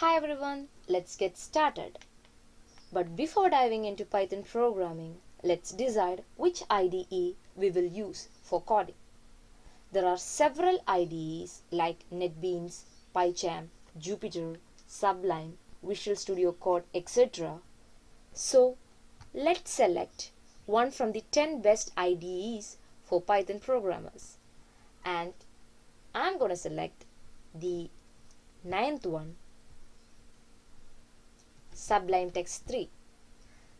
Hi everyone, let's get started. But before diving into Python programming, let's decide which IDE we will use for coding. There are several IDEs like NetBeans, PyCharm, Jupyter, Sublime, Visual Studio Code, etc. So let's select one from the 10 best IDEs for Python programmers. And I'm going to select the 9th one, Sublime Text 3.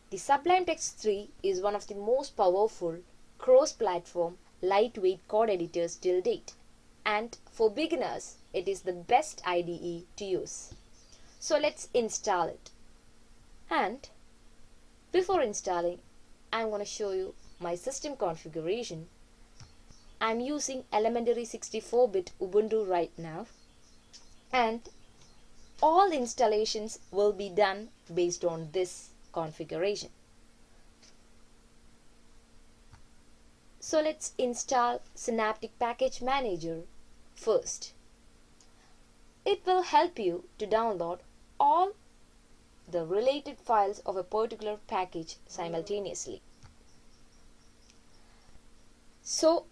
The Sublime Text 3 is one of the most powerful cross-platform lightweight code editors till date, and for beginners it is the best IDE to use. So let's install it. And before installing, I'm going to show you my system configuration. I'm using elementary 64-bit Ubuntu right now, and all installations will be done based on this configuration. So let's install Synaptic Package Manager first. It will help you to download all the related files of a particular package simultaneously. So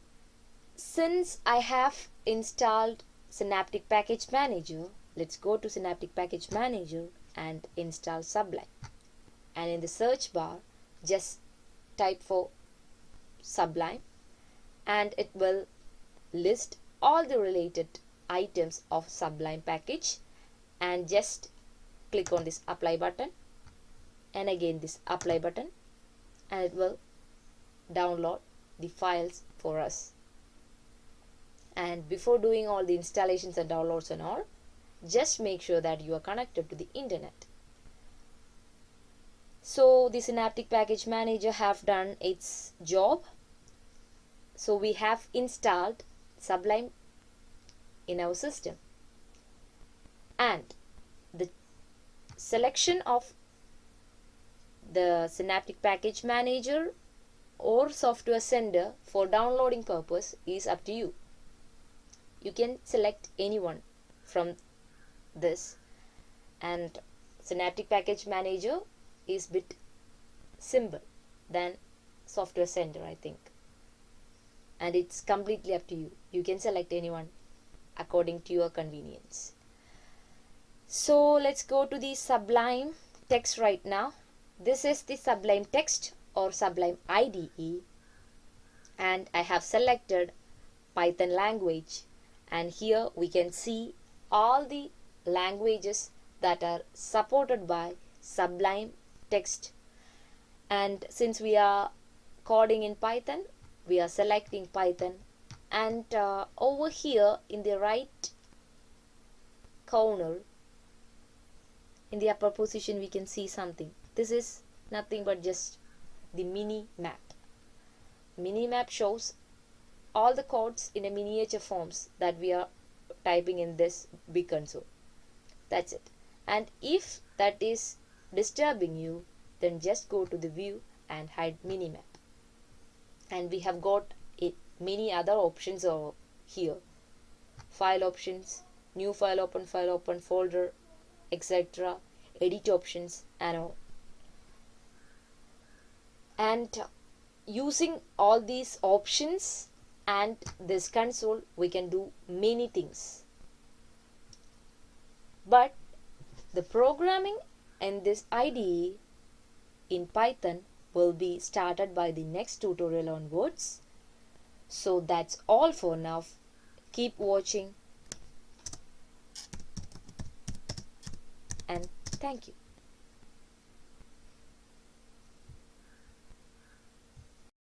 since I have installed Synaptic Package Manager, let's go to Synaptic Package Manager and install Sublime. And in the search bar, just type for Sublime and it will list all the related items of Sublime package, and just click on this apply button and again this apply button, and it will download the files for us. And before doing all the installations and downloads and all, just make sure that you are connected to the internet. So the Synaptic Package Manager have done its job. So we have installed Sublime in our system, and the selection of the Synaptic Package Manager or software sender for downloading purpose is up to you. You can select anyone from this, and Synaptic Package Manager is a bit simple than software sender, I think, and it's completely up to you. You can select anyone according to your convenience. So let's go to the Sublime Text right now. This is the Sublime Text or Sublime IDE, and I have selected Python language, and here we can see all the languages that are supported by Sublime Text. And since we are coding in Python, we are selecting Python, and over here in the right corner in the upper position we can see something. This is nothing but just the mini map. Mini map shows all the codes in a miniature forms that we are typing in this big console. That's it. And if that is disturbing you, then just go to the view and hide minimap. And we have got many other options over here. File options, new file open, folder, etc. Edit options and all. And using all these options and this console, we can do many things. But the programming in this IDE in Python will be started by the next tutorial onwards. So that's all for now. Keep watching, and thank you.